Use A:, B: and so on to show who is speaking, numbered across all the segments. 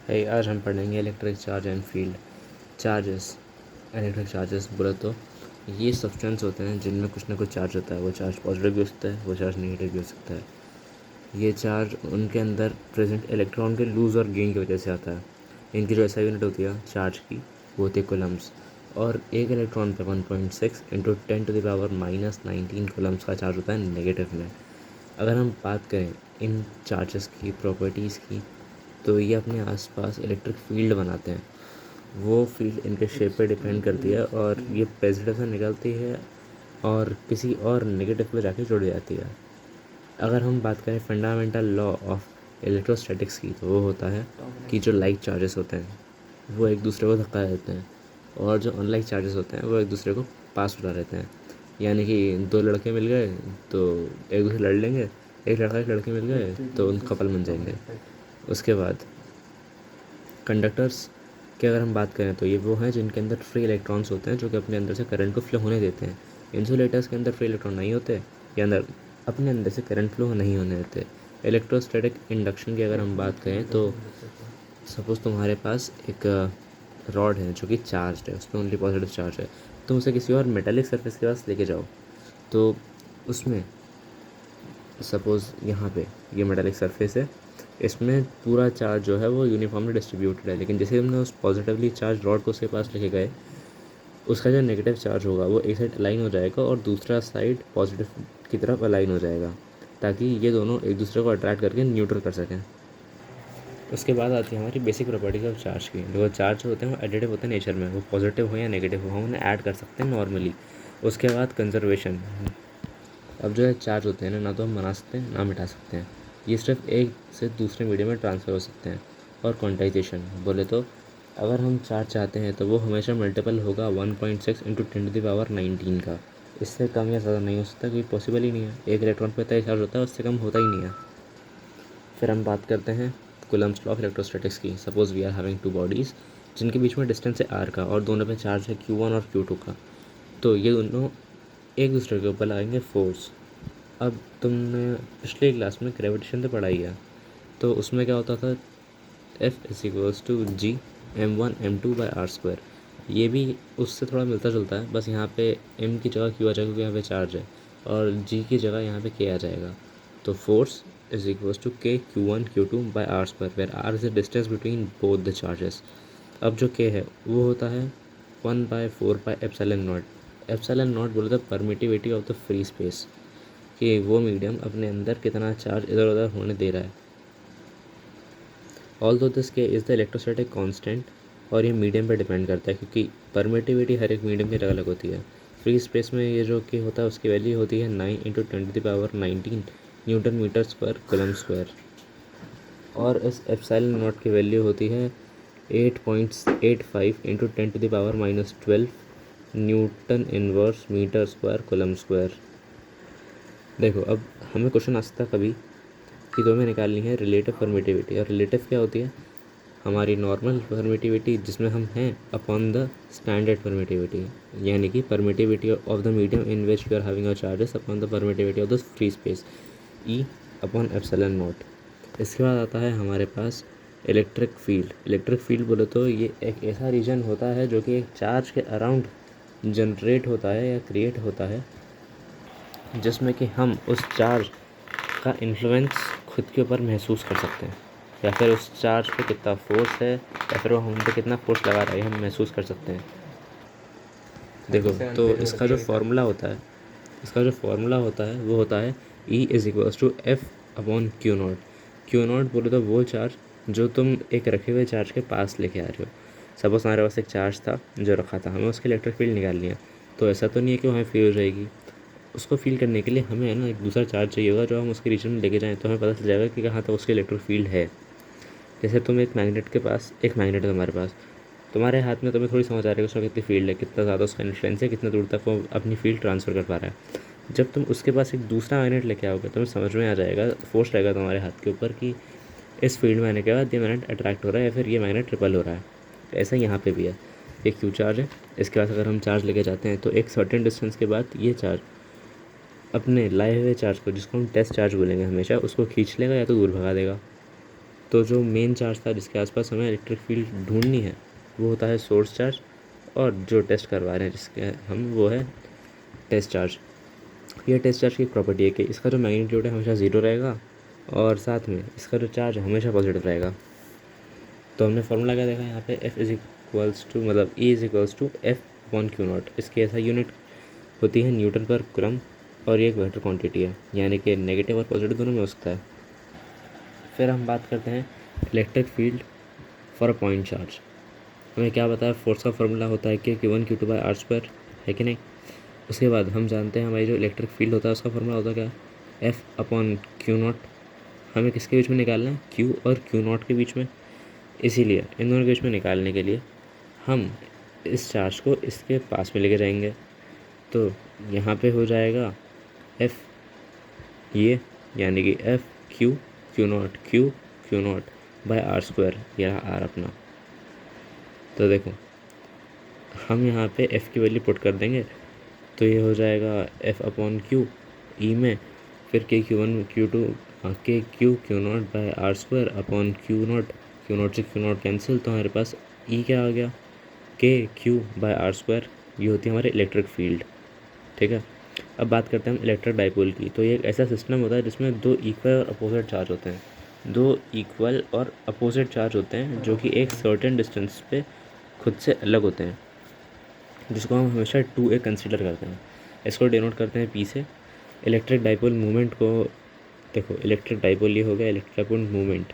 A: है। आज हम पढ़ेंगे electric charge and field charges. Electric charges बोले तो ये सब्सटेंस होते हैं जिनमें कुछ ना कुछ चार्ज होता है। वो चार्ज पॉजिटिव भी हो सकता है, वो चार्ज नेगेटिव भी हो सकता है। ये चार्ज उनके अंदर प्रेजेंट इलेक्ट्रॉन के लूज़ और गेन की वजह से आता है। इनकी जो एसआई यूनिट होती है चार्ज की वो होती है कूलम्स, और एक इलेक्ट्रॉन पे 1.6 इंटू 10⁻⁻19 कूलम्स का चार्ज होता है नेगेटिव में। अगर हम बात करें इन चार्जेस की प्रॉपर्टीज़ की, तो ये अपने आसपास इलेक्ट्रिक फील्ड बनाते हैं। वो फील्ड इनके शेप पे डिपेंड करती है, और ये पॉजिटिव से निकलती है और किसी और नेगेटिव पे जाके जुड़ जाती है। अगर हम बात करें फंडामेंटल लॉ ऑफ इलेक्ट्रोस्टैटिक्स की, तो वो होता है कि जो लाइक चार्जेस होते हैं वो एक दूसरे को धक्का देते हैं, और जो अनलाइक चार्जेस होते हैं वो एक दूसरे को पास उड़ा रहते हैं। यानी कि दो लड़के मिल गए तो एक दूसरे लड़ लेंगे, एक लड़का एक लड़के मिल गए तो उन कपल बन जाएंगे। उसके बाद कंडक्टर्स की अगर हम बात करें तो ये वो हैं जिनके अंदर फ्री इलेक्ट्रॉन्स होते हैं जो कि अपने अंदर से करंट को फ्लो होने देते हैं। इंसुलेटर्स के अंदर फ्री इलेक्ट्रॉन नहीं होते, या अंदर अपने अंदर से करंट फ्लो नहीं होने देते। इलेक्ट्रोस्टैटिक इंडक्शन की अगर हम बात करें तो सपोज़ तुम्हारे पास एक रॉड है जो कि चार्ज है, उसमें ओनली पॉजिटिव चार्ज है। तुम उसे किसी और मेटालिक सरफेस के पास लेके जाओ तो उसमें सपोज़ यहाँ पे ये मेटालिक सरफेस है, इसमें पूरा चार्ज जो है वो यूनिफॉर्मली डिस्ट्रीब्यूटेड है। लेकिन जैसे हमने उस पॉजिटिवली चार्ज रॉड को उसके पास लेके गए, उसका जो नेगेटिव चार्ज होगा वो एक साइड अलाइन हो जाएगा और दूसरा साइड पॉजिटिव की तरफ अलाइन हो जाएगा, ताकि ये दोनों एक दूसरे को अट्रैक्ट करके न्यूट्रल कर सकें। उसके बाद आती है हमारी बेसिक प्रॉपर्टीज ऑफ चार्ज की। जो चार्ज होते हैं वो एडिटिव होते हैं नेचर में, वो पॉजिटिव हो या नेगेटिव हो, हम उन्हें ऐड कर सकते हैं नॉर्मली। उसके बाद कंजर्वेशन। अब जो है चार्ज होते हैं ना तो हम बना सकते हैं ना मिटा सकते हैं, ये सिर्फ एक से दूसरे मीडियम में ट्रांसफ़र हो सकते हैं। और क्वांटाइजेशन बोले तो अगर हम चार्ज चाहते हैं तो वो हमेशा मल्टीपल होगा 1.6 इंटू 10⁻19 का। इससे कम या ज़्यादा नहीं हो सकता, क्योंकि पॉसिबल ही नहीं है। एक इलेक्ट्रॉन पर इतना चार्ज होता है, उससे कम होता ही नहीं है। फिर हम बात करते हैं कूलम्स लॉ ऑफ इलेक्ट्रोस्टैटिक्स की। Suppose we are having two bodies जिनके बीच में डिस्टेंस है r का, और दोनों पे चार्ज है q1 और q2 का। तो ये दोनों एक दूसरे के ऊपर लगाएंगे फोर्स। अब तुमने पिछले क्लास में ग्रेविटेशन तो पढ़ाई है, तो उसमें क्या होता था, F=g m1m2/r²। ये भी उससे थोड़ा मिलता जुलता है, बस यहाँ पे m की जगह q आ जाएगा क्योंकि यहाँ पे चार्ज है, और g की जगह यहाँ पे k आ जाएगा। तो force k q1q2/r², where r is the distance between both the charges. अब जो k है वो होता है 1/4πε0। एप्सिलॉन नॉट बोले तो permittivity of the free space, कि वो मीडियम अपने अंदर कितना चार्ज इधर उधर होने दे रहा है। ऑल्दो दिस के इज़ द इलेक्ट्रोस्टैटिक कांस्टेंट, और ये मीडियम पे डिपेंड करता है क्योंकि परमिटिविटी हर एक मीडियम की अलग अलग होती है। फ्री स्पेस में ये जो कि होता है उसकी वैल्यू होती है 9 इंटू 10⁻19 न्यूटन मीटर्स पर कूलम स्क्वायर, और इस एप्सिलॉन नॉट की वैल्यू होती है 8.85 into 10⁻⁻12 newton inverse meter square coulomb square. देखो अब हमें क्वेश्चन आ सकता है कभी कि तुम्हें निकालनी है रिलेटिव परमिटिविटी, और रिलेटिव क्या होती है, हमारी नॉर्मल परमिटिविटी जिसमें हम हैं अपॉन द स्टैंडर्ड परमिटिविटी, यानी कि permittivity of the medium in which you are having your charges upon the permittivity of the free space, E upon epsilon naught. इसके बाद आता है हमारे पास इलेक्ट्रिक फील्ड। इलेक्ट्रिक फील्ड बोले तो ये एक ऐसा रीजन होता है जो कि एक चार्ज के अराउंड जनरेट होता है या क्रिएट होता है, जिसमें कि हम उस चार्ज का इन्फ्लुएंस खुद के ऊपर महसूस कर सकते हैं, या फिर उस चार्ज पे कितना फोर्स है या फिर वो हम पे कितना फोर्स लगा रहा है हम महसूस कर सकते हैं। देखो तो इसका जो फॉर्मूला होता है वो होता है E=F/Q0। Q0 बोले तो वो चार्ज जो तुम एक रखे हुए चार्ज के पास लेके आ रहे हो। सपोज हमारे पास एक चार्ज था जो रखा था, हमें उसकी इलेक्ट्रिक फील्ड निकालनी है, तो ऐसा तो नहीं है कि वो हमें फील हो जाएगी। उसको फील करने के लिए हमें है ना एक दूसरा चार्ज चाहिए होगा जो हम उसके रीजन में लेके जाएं, तो हमें पता चल जाएगा कि कहाँ तक उसकी इलेक्ट्रिक फील्ड है। जैसे तुम एक मैग्नेट के पास, एक मैग्नेट है तुम्हारे पास, तुम्हारे हाथ में, तुम्हें थोड़ी समझ आ रही है उसका कितनी फील्ड है, कितना ज़्यादा उसका इन्फ्लुएंस है, कितना दूर तक वो अपनी फील्ड ट्रांसफ़र कर पा रहा है। जब तुम उसके पास एक दूसरा मैग्नेट लेके आओगे तुम्हें समझ में आ जाएगा, फोर्स रहेगा तुम्हारे हाथ के ऊपर कि इस फील्ड में आने के बाद ये मैग्नेट अट्रैक्ट हो रहा है या फिर ये मैग्नेट रिपल हो रहा है। ऐसा यहाँ पे भी है, एक क्यू चार्ज है, इसके पास अगर हम चार्ज लेके जाते हैं तो एक सर्टेन डिस्टेंस के बाद ये चार्ज अपने लाए हुए चार्ज को, जिसको हम टेस्ट चार्ज बोलेंगे हमेशा, उसको खींच लेगा या तो दूर भगा देगा। तो जो मेन चार्ज था जिसके आसपास हमें इलेक्ट्रिक फील्ड ढूंढनी है वो होता है सोर्स चार्ज, और जो टेस्ट करवा रहे हैं जिसके हम वो है टेस्ट चार्ज। ये टेस्ट चार्ज की एक प्रॉपर्टी है कि इसका जो मैग्नीट्यूड है हमेशा ज़ीरो रहेगा और साथ में इसका जो चार्ज हमेशा पॉजिटिव रहेगा। तो हमने फार्मूला क्या देखा यहाँ पे, एफ इज इक्वल्स टू मतलब E is equals to F upon Q naught. इसकी ऐसा यूनिट होती है न्यूटन पर कुलम, और ये एक वेक्टर क्वांटिटी है, यानी कि नेगेटिव और पॉजिटिव दोनों में हो सकता है। फिर हम बात करते हैं electric field for a point charge. हमें क्या बताया, फोर्स का फार्मूला होता है कि Q1 Q2/r², है कि नहीं। उसके बाद हम जानते हैं हमारी जो इलेक्ट्रिक फील्ड होता है उसका फार्मूला होता है क्या, एफ अपॉन क्यू नॉट। हमें किसके बीच में निकालना है, क्यू और क्यू नॉट के बीच में। इसीलिए इन दोनों के बीच में निकालने के लिए हम इस चार्ज को इसके पास में लेके जाएंगे। तो यहाँ पे हो जाएगा एफ ये, यानी कि F Q Q naught by r², यह आर अपना। तो देखो हम यहाँ पे एफ़ की वैल्यू पुट कर देंगे, तो ये हो जाएगा एफ़ अपॉन क्यू ई में, फिर Q1 Q2 Q naught by r² upon Q naught से क्यू नॉट कैंसिल, तो हमारे पास ई क्या आ गया, Q/r²। ये होती है हमारी इलेक्ट्रिक फील्ड, ठीक है। अब बात करते हैं हम इलेक्ट्रिक डाइपोल की। तो ये एक ऐसा सिस्टम होता है जिसमें दो इक्वल और अपोजिट चार्ज होते हैं, दो इक्वल और अपोजिट चार्ज होते हैं जो कि एक सर्टेन डिस्टेंस पे खुद से अलग होते हैं, जिसको हम हमेशा 2a कंसीडर करते हैं। इसको डिनोट करते हैं P से। इलेक्ट्रिक डाइपोल मूवमेंट को देखो, इलेक्ट्रिक डाइपोल ये हो गया इलेक्ट्रिक डाइपोल मूवमेंट।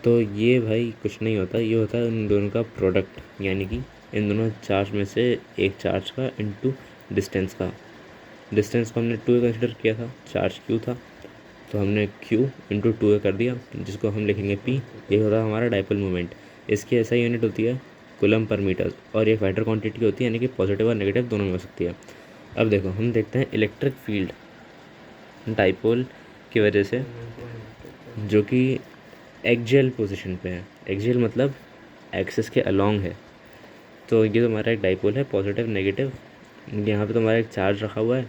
A: तो ये भाई कुछ नहीं होता, ये होता है उन दोनों का प्रोडक्ट, यानी कि इन दोनों चार्ज में से एक चार्ज का इनटू डिस्टेंस का। डिस्टेंस को हमने 2a कंसिडर किया था, चार्ज q था, तो हमने q इंटू 2a कर दिया, जिसको हम लिखेंगे p। ये होता है हमारा डाइपोल मूवमेंट। इसकी ऐसा यूनिट होती है कूलम पर मीटर, और ये वेक्टर क्वांटिटी होती है, यानी कि पॉजिटिव और नेगेटिव दोनों में हो सकती है। अब देखो हम देखते हैं इलेक्ट्रिक फील्ड डाइपोल की वजह से जो कि एक्सियल पोजीशन पे है। एक्सियल मतलब एक्सिस के अलोंग है। तो ये तो हमारा एक डाइपोल है, पॉजिटिव नेगेटिव। यहाँ पे तो हमारा एक चार्ज रखा हुआ है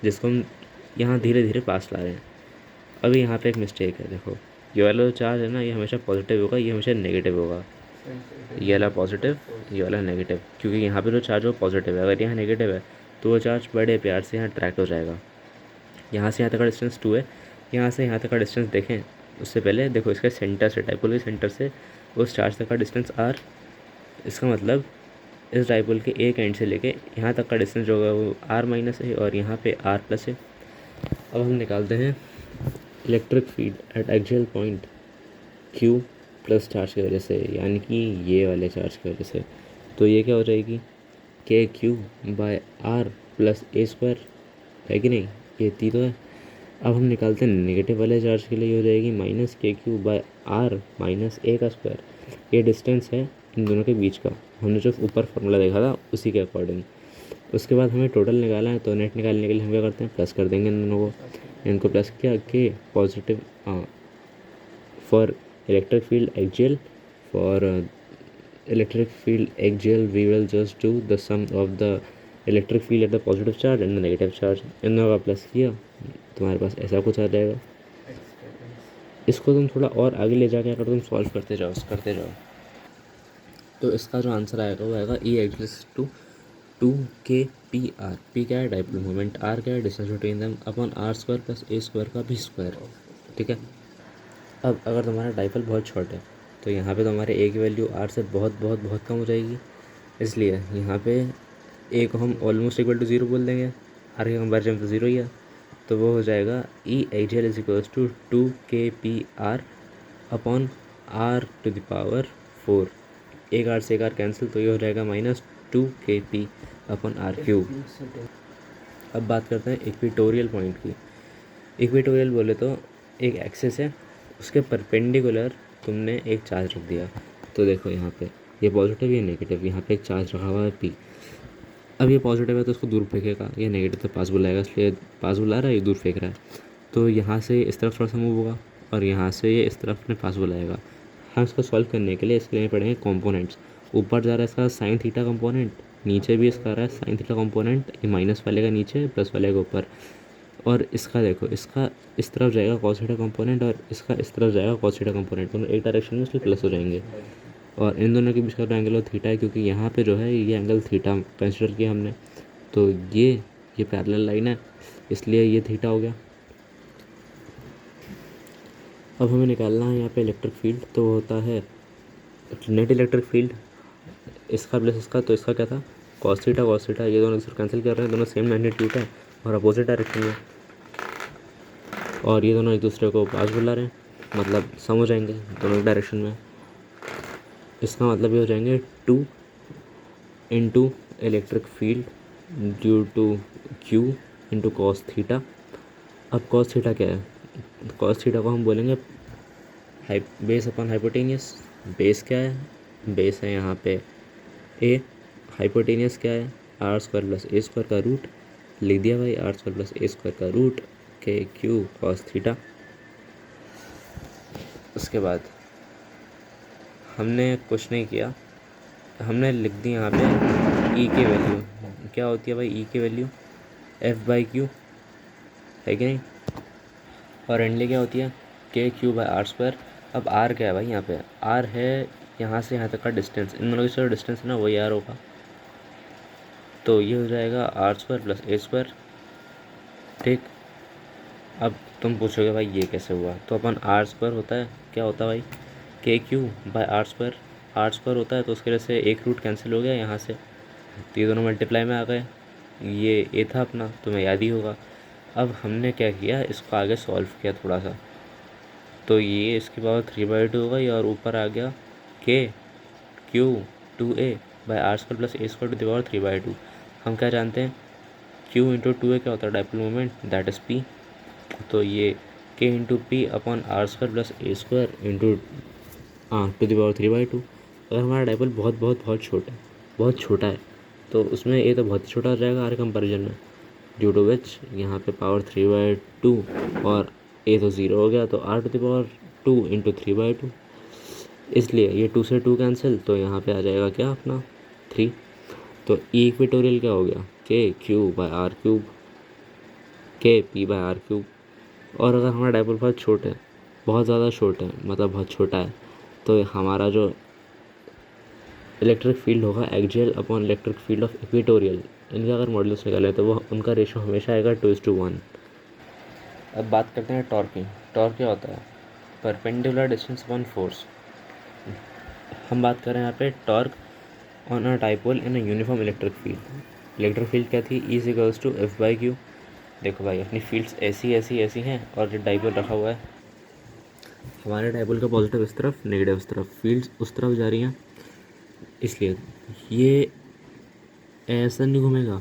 A: जिसको हम यहाँ धीरे धीरे पास ला रहे हैं। अभी यहाँ पे एक मिस्टेक है, देखो ये वाला जो चार्ज है ना, ये हमेशा पॉजिटिव होगा, ये हमेशा नेगेटिव होगा। ये वाला पॉजिटिव, ये वाला नेगेटिव, क्योंकि यहाँ पे जो चार्ज है वो पॉजिटिव है। अगर यहाँ नेगेटिव है तो वो चार्ज बड़े प्यार से यहाँ ट्रैक्ट हो जाएगा। यहाँ से यहाँ तक का डिस्टेंस 2 है, यहाँ से यहाँ तक का डिस्टेंस देखें उससे पहले देखो इसके सेंटर से, डाइपोल के सेंटर से उस चार्ज तक का डिस्टेंस r। इसका मतलब इस डाइपोल के एक एंड से लेके यहाँ तक का डिस्टेंस जो होगा वो r- है, और यहाँ पे r+ है। अब हम निकालते हैं electric field at axial point q plus charge की वजह से, यानी कि ये वाले चार्ज की वजह से। तो ये क्या हो जाएगी, KQ/r प्लस a², है कि नहीं, ये ती तो है। अब हम निकालते हैं नेगेटिव वाले चार्ज के लिए, हो जाएगी -KQ/r माइनस a²। ये डिस्टेंस है इन दोनों के बीच का, हमने जो ऊपर फार्मूला देखा था उसी के अकॉर्डिंग। उसके बाद हमें टोटल निकालना है, तो नेट निकालने के लिए हम क्या करते हैं, प्लस कर देंगे इन दोनों को। इनको प्लस किया कि positive for electric field axial, for electric field axial we will just do the sum of the electric field at the positive charge and the negative charge। इन दोनों का प्लस किया, तुम्हारे पास ऐसा कुछ आ जाएगा। इसको तुम थोड़ा और आगे ले जाके अगर तुम सॉल्व करते जाओ तो इसका जो आंसर आएगा वो आएगा E = 2kPr। P क्या है, डाइपोल मोमेंट, R क्या है, distance between them, upon r² plus a² का भी स्क्वायर, ठीक है। अब अगर तुम्हारा डाइपोल बहुत शॉर्ट है तो यहाँ पे तुम्हारे a की वैल्यू r से बहुत बहुत बहुत कम हो जाएगी, इसलिए यहाँ पे a को हम ऑलमोस्ट इक्वल टू 0 बोल देंगे। r के कंपेरिजन तो 0 ही है, तो वो हो जाएगा E axial = 2kPr upon r⁴। एक r से एक r कैंसिल, तो ये हो जाएगा -2kP अपॉन r³। अब बात करते हैं इक्वेटोरियल पॉइंट की। इक्वेटोरियल बोले तो एक एक्सिस है, उसके परपेंडिकुलर तुमने एक चार्ज रख दिया। तो देखो यहाँ पे ये पॉजिटिव, ये नेगेटिव, यहाँ पे एक चार्ज रखा हुआ है P। अब ये पॉजिटिव है तो इसको दूर फेंकेगा, ये नेगेटिव तो पास बुलाएगा, इसलिए पास बुला रहा है, ये दूर फेंक रहा है। तो यहाँ से इस तरफ थोड़ा सा मूव होगा, और यहाँ से ये इस तरफ में पास बुलाएगा। हम इसको सॉल्व करने के लिए इसके लिए पढ़ेंगे कॉम्पोनेंट्स। ऊपर जा रहा है इसका साइन थीटा कंपोनेंट, नीचे भी इसका आ रहा है साइन थीटा कंपोनेंट, ये माइनस वाले का नीचे, प्लस वाले का ऊपर। और इसका देखो, इसका इस तरफ जाएगा कॉस थीटा कंपोनेंट और इसका इस तरफ जाएगा कॉस थीटा कंपोनेंट, दोनों एक डायरेक्शन में इसलिए प्लस हो जाएंगे। और इन दोनों के बीच का जो एंगल थीटा है, क्योंकि यहाँ पे जो है ये एंगल थीटा कंसिडर किया हमने, तो ये पैरेलल लाइन है, इसलिए ये थीटा हो गया। अब हमें निकालना है यहाँ पे इलेक्ट्रिक फील्ड, तो वो होता है नेट इलेक्ट्रिक फील्ड, इसका प्लस इसका, तो इसका क्या था कॉस थीटा, ये दोनों एक कैंसिल कर रहे हैं, दोनों सेम मैग्नीट्यूड है और अपोजिट डायरेक्शन में, और ये दोनों एक दूसरे को पास बुला रहे हैं, मतलब सम हो जाएंगे दोनों डायरेक्शन में। इसका मतलब ये हो जाएंगे 2 into electric field due to Q into cos theta. अब कॉस थीटा क्या है, कॉस थीटा को हम बोलेंगे बेस अपॉन हाइपोटेनियस। बेस क्या है, बेस है यहाँ पे ए, हाइपोटेनियस क्या है R square plus A square का रूट, लिख दिया भाई R square plus A square का root K Q cos theta. उसके बाद हमने कुछ नहीं किया, हमने लिख दी यहाँ पे ई की वैल्यू क्या होती है भाई, ई की वैल्यू एफ बाई क्यू है कि नहीं, और एंडली क्या होती है के क्यू बाई आर स्क्वायर। अब आर क्या है भाई, यहाँ पे आर है यहाँ से यहाँ तक का डिस्टेंस, इन दोनों के जो डिस्टेंस है ना वही आर होगा, तो ये हो जाएगा R square plus A square. ठीक, अब तुम पूछोगे भाई ये कैसे हुआ, तो अपन आर स्क्वायर होता है क्या होता है भाई के क्यू बाई आर स्क्वायर होता है, तो उसके वजह से एक रूट कैंसिल हो गया यहाँ से, तो ये दोनों मल्टीप्लाई में आ गए, ये ए था अपना तुम्हें याद ही होगा। अब हमने क्या किया, इसको आगे सॉल्व किया थोड़ा सा, तो ये इसकी पावर 3/2 हो गई और ऊपर आ गया K Q 2a by R square plus A square to the power 3/2। हम क्या जानते हैं q इंटू 2a क्या होता है dipole moment, that is p, तो ये k into P upon R square plus A square into to the power 3/2। अगर हमारा डाइपोल बहुत छोटा है तो उसमें ए तो बहुत ही छोटा हो जाएगा आर कंपेरिजन में, ड्यू टू विच यहाँ पे पावर 3/2 और ए तो ज़ीरो हो गया, तो R to the power 2 into 3/2, इसलिए ये 2 से 2 कैंसिल, तो यहाँ पे आ जाएगा क्या अपना 3। तो ई इक्वेटोरियल क्या हो गया K Q by are cube, के पी बाई आर क्यूब। और अगर हमारा डाइपोल बहुत ज़्यादा शॉर्ट है मतलब बहुत छोटा है, तो हमारा जो इलेक्ट्रिक फील्ड होगा axial upon electric field of equatorial, इनका अगर मॉडल्स निकालें तो वो उनका रेशो हमेशा आएगा 2:1। अब बात करते हैं टॉर्क की। टॉर्क क्या होता है, परपेंडिकुलर डिस्टेंस अपॉन फोर्स। हम बात कर रहे हैं यहाँ पे torque on a dipole in a uniform electric field. Electric field क्या थी, E equals to F by Q. देखो भाई अपनी फील्ड्स ऐसी हैं और जो डाइपोल रखा हुआ है, हमारे डाइपोल का पॉजिटिव इस तरफ नेगेटिव इस तरफ, फील्ड्स उस तरफ जा रही हैं, इसलिए ये ऐसा नहीं घूमेगा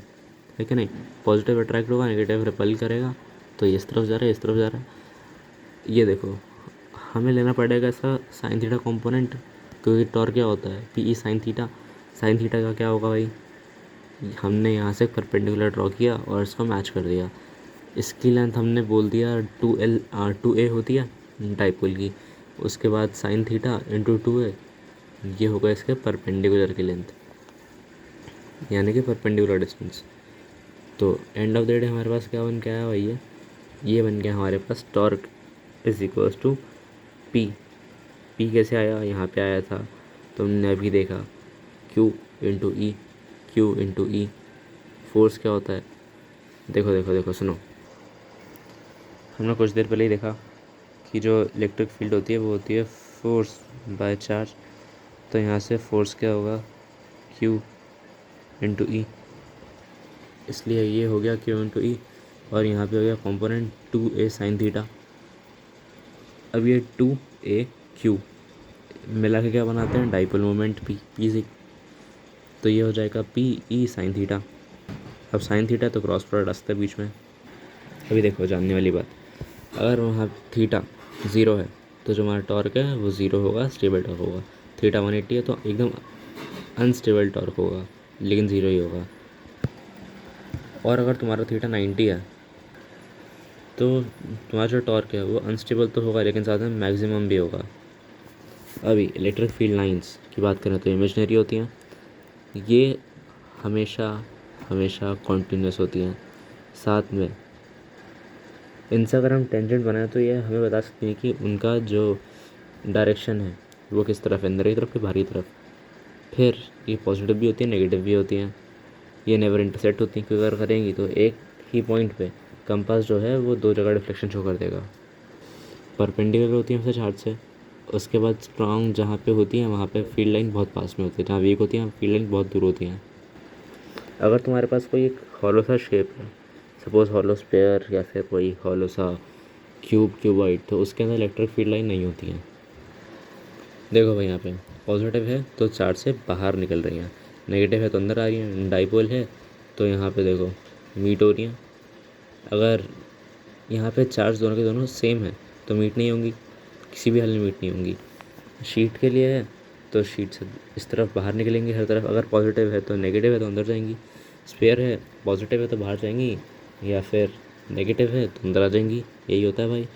A: है कि नहीं, पॉजिटिव अट्रैक्ट होगा नेगेटिव रिपल करेगा, तो ये इस तरफ जा रहा है इस तरफ जा रहा है। ये देखो हमें लेना पड़ेगा इसका साइन थीटा कंपोनेंट, क्योंकि टॉर्क क्या होता है P E sine theta. Sine theta का क्या होगा भाई, हमने यहाँ से परपेंडिकुलर ड्रॉ किया और इसको मैच कर दिया, इसकी लेंथ हमने बोल दिया 2a होती है डाइपोल की, उसके बाद साइन थीटा इंटू 2a, ये होगा इसके परपेंडिकुलर की लेंथ, यानी कि परपेंडिकुलर डिस्टेंस। तो एंड ऑफ द डे हमारे पास क्या बन के आया भाई, ये बन गया हमारे पास torque is equals to P. P कैसे आया, यहाँ पे आया था तुमने अभी देखा, क्यू इंटू ई। फोर्स क्या होता है, देखो सुनो, हमने कुछ देर पहले ही देखा कि जो इलेक्ट्रिक फील्ड होती है वो होती है फोर्स बाय चार्ज, तो यहाँ से फोर्स क्या होगा क्यू इंटू ई, इसलिए ये हो गया क्यू इंटू ई, और यहाँ पे हो गया कंपोनेंट 2a साइन थीटा। अब ये 2a क्यू मिला के क्या बनाते हैं डाइपोल मोमेंट पी से, तो ये हो जाएगा पी ई साइन थीटा। अब साइन थीटा तो क्रॉस प्रोडक्ट रास्ते बीच में। अभी देखो जानने वाली बात, अगर वहाँ थीटा 0 है तो जो हमारा टॉर्क है वो 0 होगा, स्टेबल टॉर्क होगा। थीटा 180 है तो एकदम अनस्टेबल टॉर्क होगा, लेकिन 0 ही होगा। और अगर तुम्हारा थीटा 90 है तो तुम्हारा जो टॉर्क है वो अनस्टेबल तो होगा, लेकिन साथ में मैक्सिमम भी होगा। अभी इलेक्ट्रिक फील्ड लाइंस की बात करें तो इमेजिनरी होती हैं, ये हमेशा कॉन्टीन्यूस होती हैं, साथ में इनसे अगर हम टेंजेंट बनाए तो ये हमें बता सकती है कि उनका जो डायरेक्शन है वो किस तरफ है, अंदर की तरफ कि बाहर की तरफ। फिर ये पॉजिटिव भी होती है, नेगेटिव भी होती हैं। ये नेवर इंटरसेक्ट होती हैं, क्योंकि अगर करेंगी तो एक ही पॉइंट पे कंपास जो है वो दो जगह डिफ्लेक्शन शो कर देगा। परपेंडिकुलर होती हैं हमसे चार्ट से। उसके बाद स्ट्रॉन्ग जहाँ पे होती हैं वहाँ पे फील्ड लाइन बहुत पास में होती है, जहाँ वीक होती हैं फील्ड लाइन बहुत दूर होती हैं। अगर तुम्हारे पास कोई एक हॉलो सा शेप है, सपोज हॉलो स्फेयर या फिर कोई हॉलो सा क्यूबॉइड, तो उसके अंदर इलेक्ट्रिक फील्ड लाइन नहीं होती हैं। देखो भाई यहाँ पे पॉजिटिव है तो चार्ज से बाहर निकल रही हैं, नेगेटिव है तो अंदर आ रही हैं। डाइपोल है तो यहाँ पे देखो मीट हो रही हैं। अगर यहाँ पे चार्ज दोनों के दोनों सेम है तो मीट नहीं होंगी, किसी भी हाल में मीट नहीं होंगी। शीट के लिए है तो शीट से इस तरफ बाहर निकलेंगी हर तरफ, अगर पॉजिटिव है तो नेगेटिव है तो अंदर जाएंगी। स्फेयर है, पॉजिटिव है तो बाहर जाएंगी, या फिर नेगेटिव है तो अंदर आ जाएंगी। यही होता है भाई।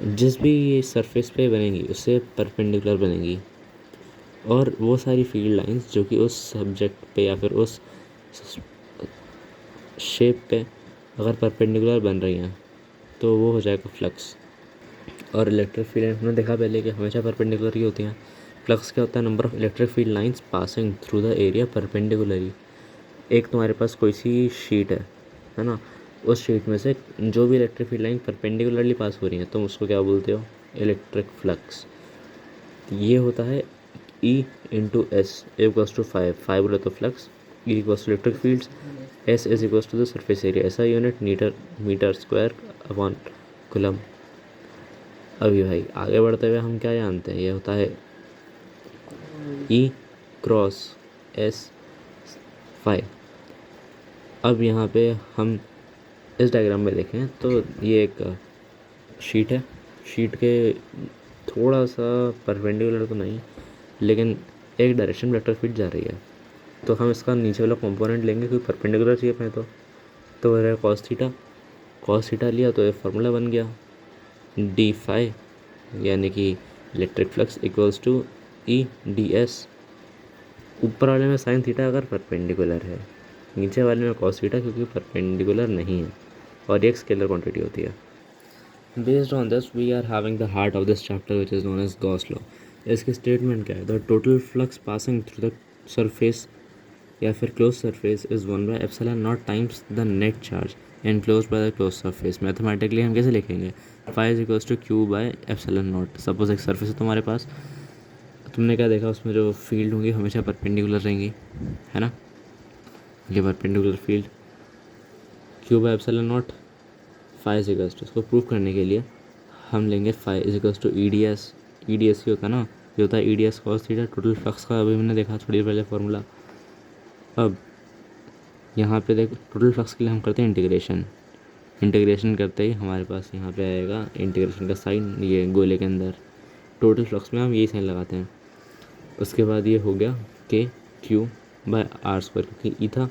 A: जिस भी ये सरफेस पे बनेंगी उससे परपेंडिकुलर बनेंगी, और वो सारी फील्ड लाइंस जो कि उस सब्जेक्ट पे या फिर उस शेप पे अगर परपेंडिकुलर बन रही हैं तो वो हो जाएगा फ्लक्स। और इलेक्ट्रिक फील्ड हमने देखा पहले कि हमेशा परपेंडिकुलर ही होती हैं। फ्लक्स क्या होता है? Number of electric field lines passing through the area perpendicularly. एक तुम्हारे पास कोई सी शीट है ना, उस शीट में से जो भी electric field line perpendicularly pass हो रही हैं तुम उसको क्या बोलते हो? Electric flux. ये होता है E into S equals to 5 बोले तो flux, E equals to electric fields, S is equals to the surface area. ऐसा unit metre square upon coulomb. अभी भाई आगे बढ़ते हुए हम क्या जानते हैं? ये होता है E क्रॉस एस 5। अब यहाँ पे हम इस डायग्राम में देखें तो ये एक शीट है। शीट के थोड़ा सा परपेंडिकुलर तो नहीं, लेकिन एक डायरेक्शन में इलेक्ट्रिक फील्ड जा रही है। तो हम इसका नीचे वाला कंपोनेंट लेंगे, क्योंकि परपेंडिकुलर शेप है तो वो रहेगा कॉस थीटा। कॉस थीटा लिया तो ये फार्मूला बन गया डी फाई, यानी कि electric flux equals to E D S. ऊपर वाले में साइन थीटा अगर परपेंडिकुलर है, नीचे वाले में कॉस थीटा क्योंकि परपेंडिकुलर नहीं है, और ये एक स्केलर क्वांटिटी होती है। Based on this we are having the heart of this chapter which is known as Gauss law. इसकी स्टेटमेंट क्या है? The total flux passing through the surface या फिर close surface is 1/ε0 times the net charge enclose by the close surface. Mathematically हम कैसे लिखेंगे? Phi is equals to Q/ε0। Suppose एक surface है तुम्हारे पास, तुमने क्या देखा उसमें जो फील्ड होंगी हमेशा परपेंडिकुलर रहेंगी, है ना? ये perpendicular field Q/ε0 phi is equals to, इसको प्रूव करने के लिए हम लेंगे phi is equals to EDS। EDS ही होता है ना, ये होता है EDS cos theta total flux का। अभी मैंने देखा थोड़ी देर पहले फॉर्मूला। अब यहाँ पे देख, टोटल फ्लक्स के लिए हम करते हैं इंटीग्रेशन करते ही हमारे पास यहाँ पे आएगा इंटीग्रेशन का साइन, ये गोले के अंदर टोटल फ्लक्स में हम यही साइन लगाते हैं। उसके बाद ये हो गया KQ/R² क्योंकि E था।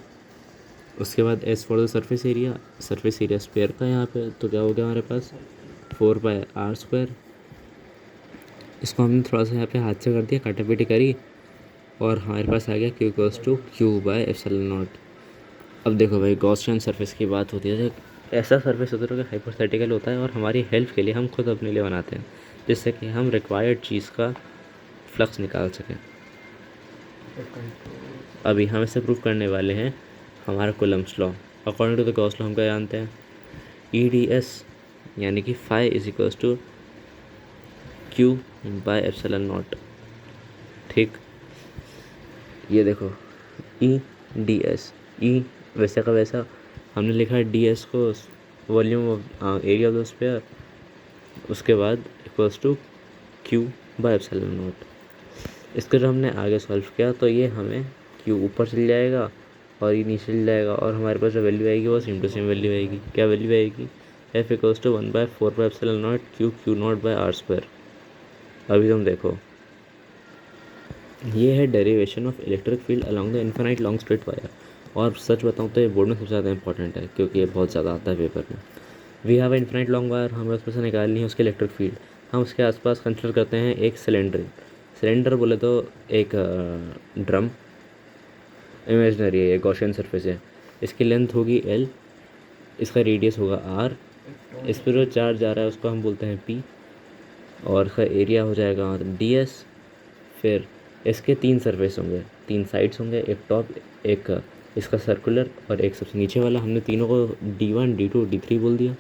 A: उसके बाद S for the surface area square का यहाँ पे, तो क्या हो गया हमारे पास 4/R²। इसको हमने थोड़ा सा यहाँ पे हाथ से कर दिया, काटापीटी करी, और हमारे पास आ गया Q इक्वल्स टू Q/ε0। अब देखो भाई, गॉसियन सरफेस की बात होती है, ऐसा सरफेस होता है जो हाइपोथेटिकल होता है और हमारी हेल्प के लिए हम खुद अपने लिए बनाते हैं, जिससे कि हम रिक्वायर्ड चीज़ का फ्लक्स निकाल सकें। अभी हम इसे प्रूव करने वाले हैं हमारा Coulomb's law. According to the Gauss law हम क्या जानते हैं? EDS यानी कि phi is equals to Q/ε0। ठीक, ये देखो EDS, E वैसे का वैसा हमने लिखा है DS को volume of area of the sphere, उसके बाद इक्वल्स टू Q/ε0। इसको जब हमने आगे सॉल्व किया तो ये हमें Q ऊपर चल जाएगा और ये नीचे चल जाएगा, और हमारे पास जो वैल्यू आएगी वो सेम टू सेम वैल्यू आएगी। क्या वैल्यू आएगी? F equals to 1/4/ε0 Q0/R²। अभी तुम देखो, ये है derivation of electric field along the infinite long straight wire. और सच बताऊँ तो ये बोर्ड में सबसे ज़्यादा इंपॉर्टेंट है, क्योंकि ये बहुत ज़्यादा आता है पेपर में। We have infinite long wire, हमें उसमें से निकालनी है उसकी इलेक्ट्रिक फील्ड। हम उसके आसपास कंसिडर करते हैं एक सिलेंडर बोले तो एक ड्रम, इमेजनरी है, ये गॉसियन सरफेस है। इसकी लेंथ होगी L, इसका रेडियस होगा R, इस पर जो चार्ज आ रहा है उसको हम बोलते हैं पी, और इसका एरिया हो जाएगा डी एस। फिर इसके 3 सरफेस होंगे, 3 साइड्स होंगे, एक टॉप, एक इसका सर्कुलर और एक सबसे नीचे वाला। हमने तीनों को D1 D2 D3 बोल दिया।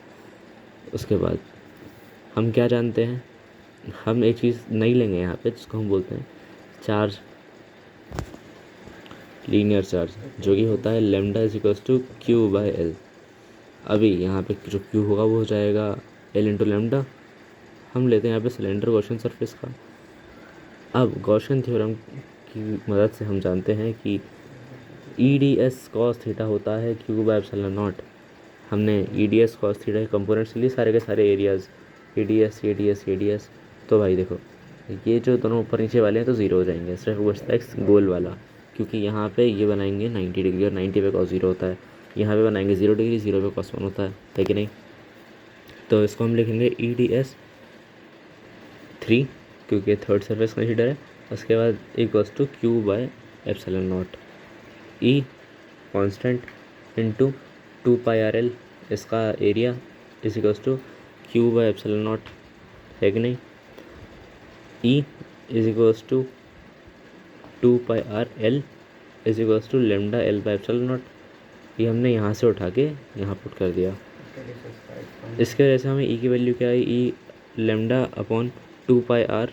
A: उसके बाद हम क्या जानते हैं, हम एक चीज़ नई लेंगे यहाँ पे जिसको हम बोलते हैं चार्ज, लीनियर चार्ज, जो कि होता है lambda is equals to Q by L. अभी यहाँ पे जो क्यू होगा वो हो जाएगा एल इंटू लेमडा। हम लेते हैं यहाँ पे सिलेंडर गॉसियन सरफेस का। अब गॉसियन थ्योरम की मदद से हम जानते हैं कि ई डी एस कॉस थीटा होता है क्यू बाय एप्सिलॉन नॉट। हमने ई डी एस कॉस थीटा के कंपोनेंट्स लिए सारे के सारे areas, A D S A D S A D S. तो भाई देखो, ये जो दोनों ऊपर नीचे वाले हैं तो ज़ीरो हो जाएंगे, सिर्फ बचता है गोल वाला, क्योंकि यहाँ पे ये बनाएंगे 90 डिग्री और 90 पे कॉस 0 होता है। यहाँ पे बनाएंगे 0 डिग्री, 0 पे कॉस 1 होता है कि नहीं। तो इसको हम लिखेंगे ई डी एस 3, क्योंकि थर्ड सरफेस कंसीडर है। उसके बाद equals to Q by epsilon nought, E constant into 2 pi R L, इसका area is equals to Q by epsilon nought, है कि नहीं। E is equals to 2 pi R L is equals to lambda L by epsilon nought. ये हमने यहाँ से उठा के यहाँ पुट कर दिया। इसके वजह से हमें ई की वैल्यू क्या आई, E lambda upon 2 pi R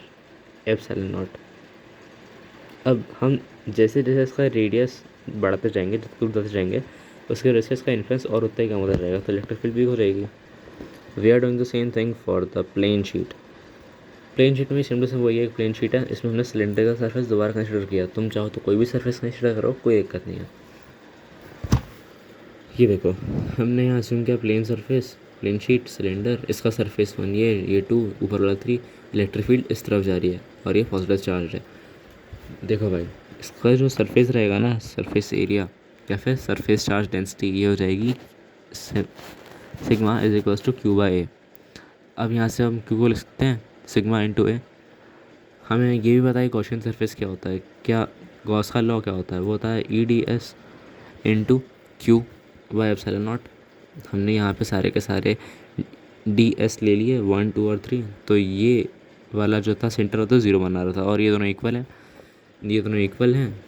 A: epsilon nought. अब हम जैसे जैसे इसका रेडियस बढ़ाते जाएंगे, जितना दूर बढ़ते जाएंगे, उसके वजह से इसका इन्फ्लुएंस और उतना ही कम होता रहेगा, तो इलेक्ट्रिक फील्ड भी हो जाएगी। We are doing the same thing for the plane sheet. Plane sheet में सेम टू सेम वही एक प्लेन शीट है, इसमें हमने सिलेंडर का सरफेस दोबारा कंसिडर किया। तुम चाहो तो कोई भी सरफेस कंसिडर करो, कोई दिक्कत नहीं है। ये देखो, हमने यहाँ assume किया plane surface, plane sheet, cylinder, इसका सरफेस 1 ये 2, ऊपर वाला 3, इलेक्ट्रिक फील्ड इस तरफ जा रही है और ये पॉजिटिव चार्ज है। देखो भाई, इसका जो सरफेस रहेगा ना, सरफेस एरिया या फिर सरफेस चार्ज डेंसिटी, ये हो जाएगी sigma is equals to Q by A. अब यहाँ से हम क्यू को लिख सकते हैं सिग्मा इंटू ए। हमें ये भी पता है गॉसियन सरफेस क्या होता है, क्या गॉस का लॉ क्या होता है, वो होता है ई D S into Q by epsilon not. हमने यहाँ पे सारे के सारे डी एस ले लिए, 1 2 और 3। तो ये वाला जो था सेंटर होता है 0 बना रहा था, और ये दोनों इक्वल हैं, ये दोनों इक्वल हैं,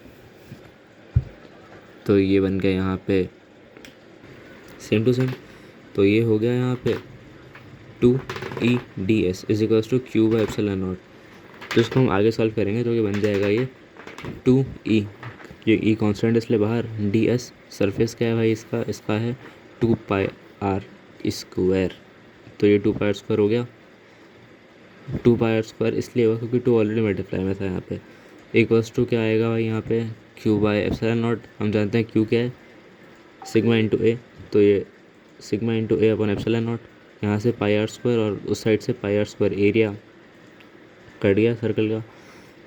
A: तो ये बन गया यहाँ पे सेम टू सेम। तो ये हो गया यहाँ पे 2 E D S is equals to Q by epsilon naught. तो इसको हम आगे सॉल्व करेंगे तो ये बन जाएगा ये 2 ई, ये ई कॉन्स्टेंट इसलिए बाहर, डी एस सरफेस क्या है भाई इसका, इसका है 2 पाई आर स्क्वायर। तो ये 2 पाई आर स्क्वायर हो गया। 2 पाई आर स्क्वायर इसलिए हुआ क्योंकि 2 ऑलरेडी मल्टीप्लाई में था यहाँ पे। इक्वल्स टू क्या आएगा भाई यहाँ पे, क्यू बाई एप्सिलॉन नॉट। हम जानते हैं क्यू क्या है, सिग्मा इंटू ए, तो ये sigma into A upon epsilon not. यहाँ से पाई आर स्क्वायर और उस साइड से पाई आर स्क्वायर, एरिया कट गया सर्कल का।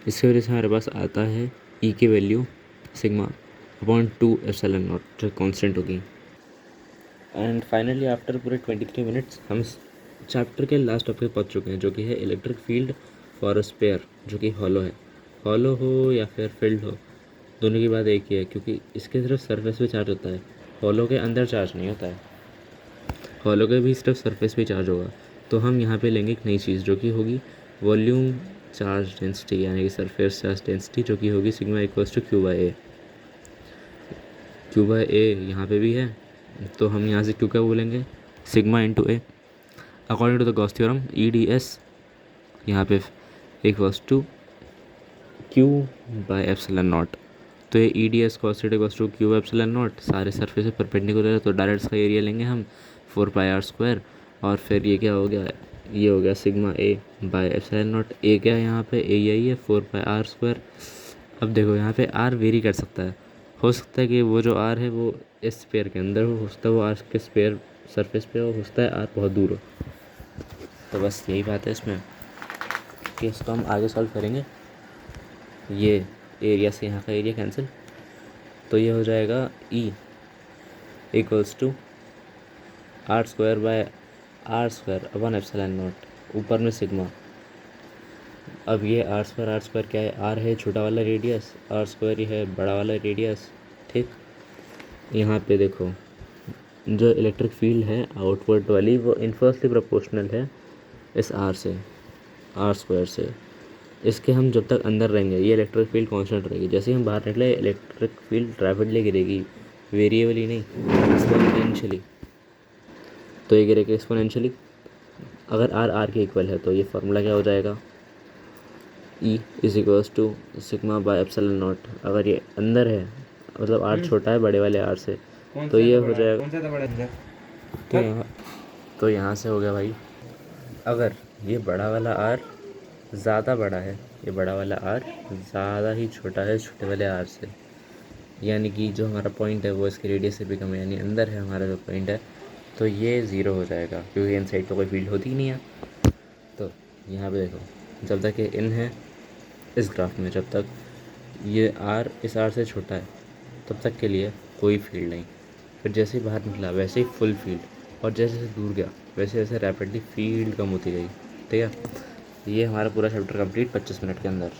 A: इसकी वजह से हमारे पास आता है ई की value sigma upon 2 epsilon not, जो कांस्टेंट होगी। एंड फाइनली आफ्टर पूरे 23 मिनट्स हम चैप्टर के लास्ट टॉपिक पहुंच चुके हैं, जो कि है electric field for a sphere, जो कि हॉलो है। हॉलो हो या फिर फील्ड हो, दोनों की बात एक ही है, क्योंकि इसके सिर्फ सरफेस पे चार्ज होता है, हॉलो के अंदर चार्ज नहीं होता है। हॉलो के भी सिर्फ सरफेस पे चार्ज होगा। तो हम यहाँ पे लेंगे एक नई चीज़, जो कि होगी वॉल्यूम चार्ज डेंसिटी, यानी कि सरफेस चार्ज डेंसिटी, जो कि होगी sigma equals to Q by A. Q by A यहाँ पे भी है, तो हम यहाँ से क्यू क्या बोलेंगे, sigma into A. According to the Gauss theorem E D S यहाँ पे equals to Q by epsilon naught. तो ये E D S cos theta equals to Q by epsilon naught, सारे सरफेस पे परपेंडिकुलर है, तो डायरेक्ट इसका area लेंगे हम 4 पाई आर स्क्वायर, और फिर ये क्या हो गया, ये हो गया sigma A by epsilon nought. A क्या है यहाँ पे, ए यही है 4 पाई आर स्क्वायर। अब देखो यहाँ पे आर वेरी कर सकता है, हो सकता है कि वो जो आर है वो इस स्पेयर के अंदर हो सकता है वो आर के स्पेयर सरफेस पे हो सकता है आर बहुत दूर हो। तो बस यही बात है इसमें कि इसको हम आगे सॉल्व करेंगे। ये एरिया से यहाँ का एरिया कैंसिल, तो ये हो जाएगा E equals to R square by R square upon epsilon naught, ऊपर में सिग्मा। अब ये आर स्क्वायर क्या है, आर है छोटा वाला रेडियस, आर स्क्वायर ही है बड़ा वाला रेडियस, ठीक। यहाँ पे देखो जो इलेक्ट्रिक फील्ड है आउटवर्ड वाली वो इन्वर्सली प्रोपोर्शनल है इस आर से, आर स्क्वायर से। इसके हम जब तक अंदर रहेंगे ये इलेक्ट्रिक फील्ड कांस्टेंट रहेगी, जैसे ही हम बाहर निकले इलेक्ट्रिक फील्ड रैपिडली गिरेगी, वेरिएबली नहीं, एक्सपोनेंशियली। तो ये गिरेगी एक्सपोनेंशियली। अगर आर आर के इक्वल है तो ये फार्मूला क्या हो जाएगा, E is equals to sigma by epsilon naught. अगर ये अंदर है मतलब आर छोटा है बड़े वाले आर से, तो ये हो जाएगा, तो यहाँ से हो गया भाई, अगर ये बड़ा वाला आर ज़्यादा बड़ा है, ये बड़ा वाला आर ज़्यादा ही छोटा है छोटे वाले आर से, यानी कि जो हमारा पॉइंट है वो इसके रेडियस से भी कम है, यानी अंदर है हमारा जो पॉइंट है, तो ये ज़ीरो हो जाएगा क्योंकि इन साइड तो कोई फील्ड होती ही नहीं है। तो यहाँ पे देखो, जब तक ये इन है इस ग्राफ में, जब तक ये आर इस आर से छोटा है तब तक के लिए कोई फील्ड नहीं। फिर जैसे ही बाहर निकला वैसे ही फुल फील्ड, और जैसे जैसे दूर गया वैसे वैसे रैपिडली फील्ड कम होती गई। ठीक है, ये हमारा पूरा चैप्टर कंप्लीट 25 मिनट के अंदर।